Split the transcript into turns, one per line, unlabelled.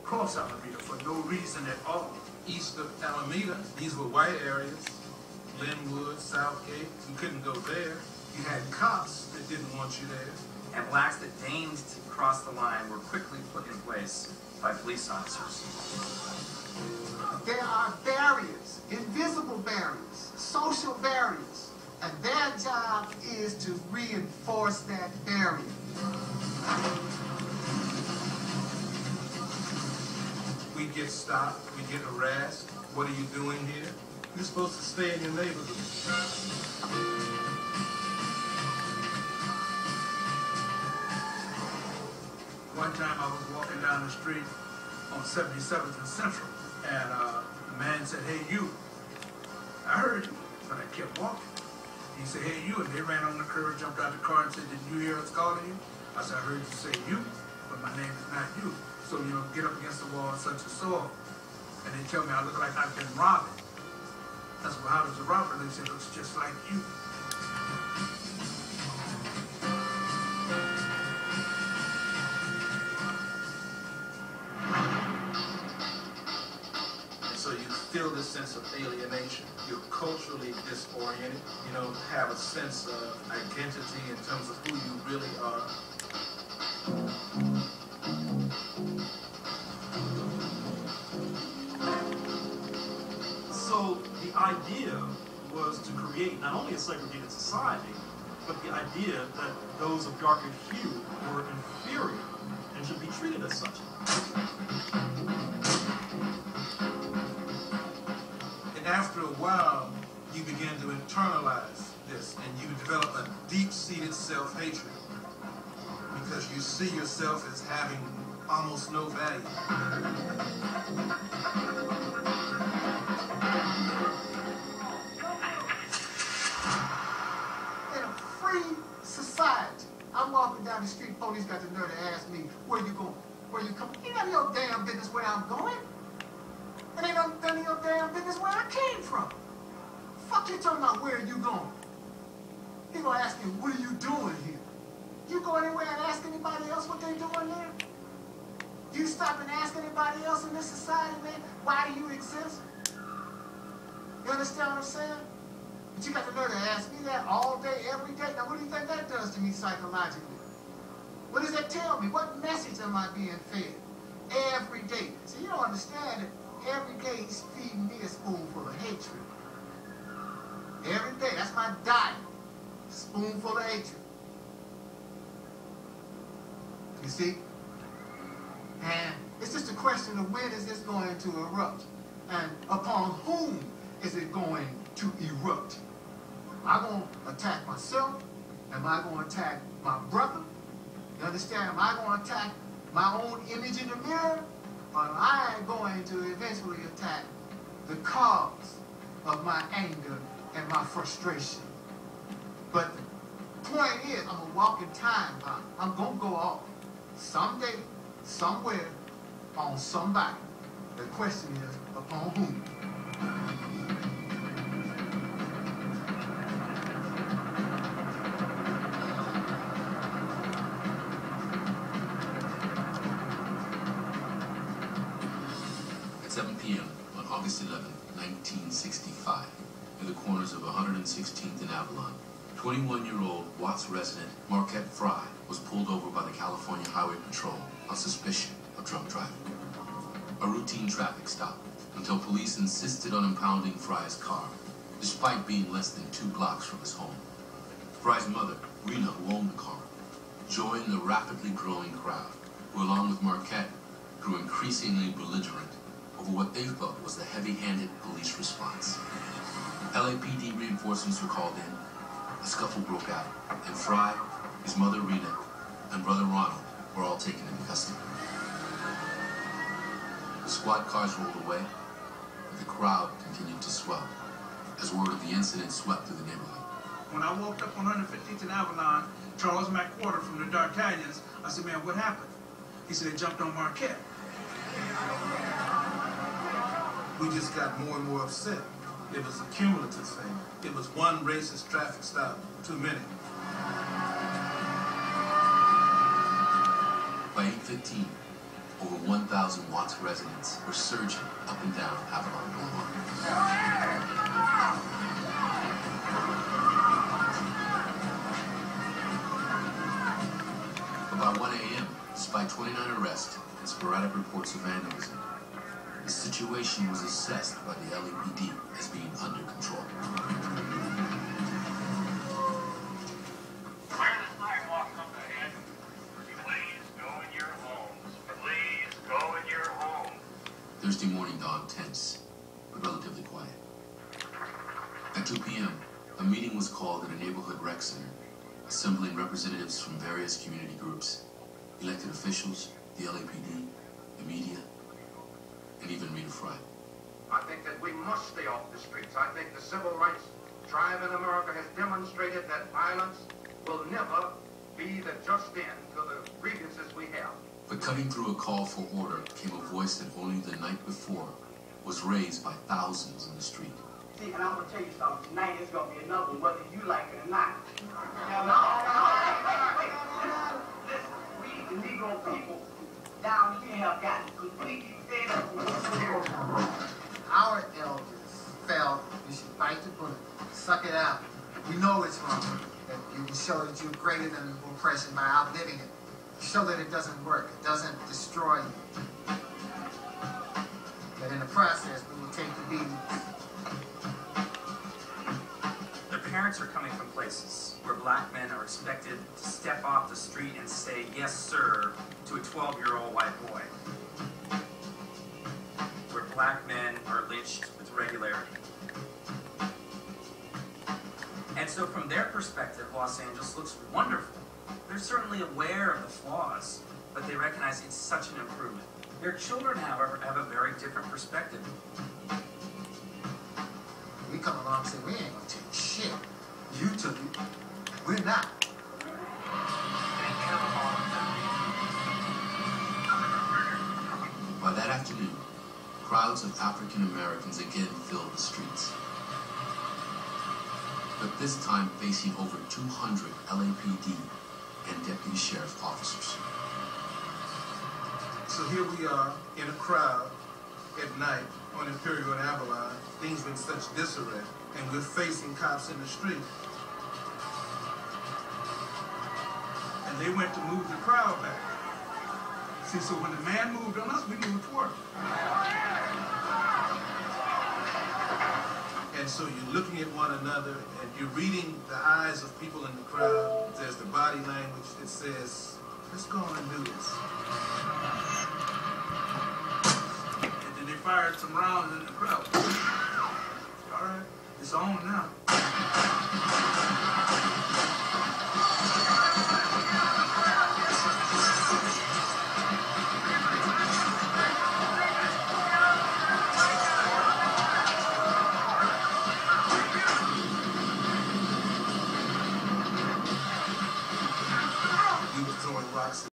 cross Alameda for no reason at all.
East of Alameda, these were white areas. Linwood, Southgate, you couldn't go there. You had cops that didn't want you there.
And blacks that deigned to cross the line were quickly put in place by police officers.
There are barriers, invisible barriers, social barriers, and their job is to reinforce that barrier.
We get stopped, we get harassed. What are you doing here? You're supposed to stay in your neighborhood.
One time I was walking down the street on 77th and Central, and the man said, "Hey, you." I heard you, but I kept walking. He said, "Hey, you," and they ran on the curb, jumped out the car, and said, "Did you hear us calling you?" I said, "I heard you say you, but my name is not you. So, get up against the wall such and so." And they tell me I look like I've been robbed. I said, "Well, how does a robber?" They said, "Looks just like you."
So you feel this sense of alienation. You're culturally disoriented. You don't have a sense of identity in terms of who you really are.
So the idea was to create not only a segregated society, but the idea that those of darker hue were inferior and should be treated as such.
After a while, you begin to internalize this, and you develop a deep-seated self-hatred because you see yourself as having almost no value.
In a free society, I'm walking down the street, police got the nerve to ask me, "Where you going? Where you coming?" Ain't none of your damn business where I'm going. It ain't none of your damn business where I came from. Fuck you talking about where you going? He gonna ask me, "What are you doing here?" You go anywhere and ask anybody else what they doing there? You stop and ask anybody else in this society, man, why do you exist? You understand what I'm saying? But you got the nerve to ask me that all day, every day. Now, what do you think that does to me psychologically? What does that tell me? What message am I being fed every day? So you don't understand it. Every day he's feeding me a spoonful of hatred. Every day, that's my diet. Spoonful of hatred. You see? And it's just a question of when is this going to erupt? And upon whom is it going to erupt? Am I going to attack myself? Am I going to attack my brother? You understand? Am I going to attack my own image in the mirror? Or am I going to eventually attack the cause of my anger and my frustration? But the point is, I'm a walking time bomb. I'm going to go off someday, somewhere, on somebody. The question is, upon whom?
At 7 p.m. on August 11, 1965, in the corners of 116th and Avalon, 21-year-old Watts resident Marquette Fry was pulled over by the California Highway Patrol on suspicion of drunk driving. A routine traffic stop until police insisted on impounding Fry's car, despite being less than 2 blocks from his home. Fry's mother, Rena, who owned the car, joined the rapidly growing crowd, who along with Marquette grew increasingly belligerent over what they felt was the heavy-handed police response. LAPD reinforcements were called in, a scuffle broke out, and Fry, his mother Rena, and brother Ronald were all taken into custody. The squad cars rolled away, but the crowd continued to swell as word of the incident swept through the neighborhood.
When I walked up on 115th and Avalon, Charles McQuarter from the D'Artagnans, I said, "Man, what happened?" He said, "They jumped on Marquette."
We just got more and more upset. It was a cumulative thing. It was one racist traffic stop too many.
By 8:15, over 1,000 Watts residents were surging up and down Avalon Boulevard. By 1 a.m., despite 29 arrests and sporadic reports of vandalism, the situation was assessed by the LAPD as being under control.
Clear the sidewalks up ahead. Please go in your homes. Please go in your homes.
Thursday morning dawned tense, but relatively quiet. At 2 p.m., a meeting was called at a neighborhood rec center, assembling representatives from various community groups, elected officials, the LAPD, the media, and even Rita Fry.
I think that we must stay off the streets. I think the civil rights drive in America has demonstrated that violence will never be the just end to the grievances we have.
But cutting through a call for order came a voice that only the night before was raised by thousands in the street.
See, and I'm going to tell you something. Tonight is going to be another one, whether you like it or not. Listen, we, the Negro people, down here have gotten completely fed up with this.
Our elders felt you should bite the bullet, suck it out. We know it's wrong, that you can show that you're greater than oppression by outliving it. Show that it doesn't work, it doesn't destroy you. But in the process, we will take the beating.
Their parents are coming from places where black men are expected to step off the street and say, "Yes, sir," to a 12-year-old white boy. Where black men are lynched with regularity. And so from their perspective, Los Angeles looks wonderful. They're certainly aware of the flaws, but they recognize it's such an improvement. Their children, however, have a very different perspective.
We come along and say, we ain't gonna take shit. You took it. We're not.
By that afternoon, crowds of African Americans again filled the streets. But this time facing over 200 LAPD and deputy sheriff officers.
So here we are in a crowd at night on Imperial and Avalon, things in such disarray, and we're facing cops in the street. And they went to move the crowd back. See, so when the man moved on us, we moved toward him. And so you're looking at one another, and you're reading the eyes of people in the crowd. There's the body language that says, let's go on and do this.
And then they fired some rounds in the crowd. All right, it's on now.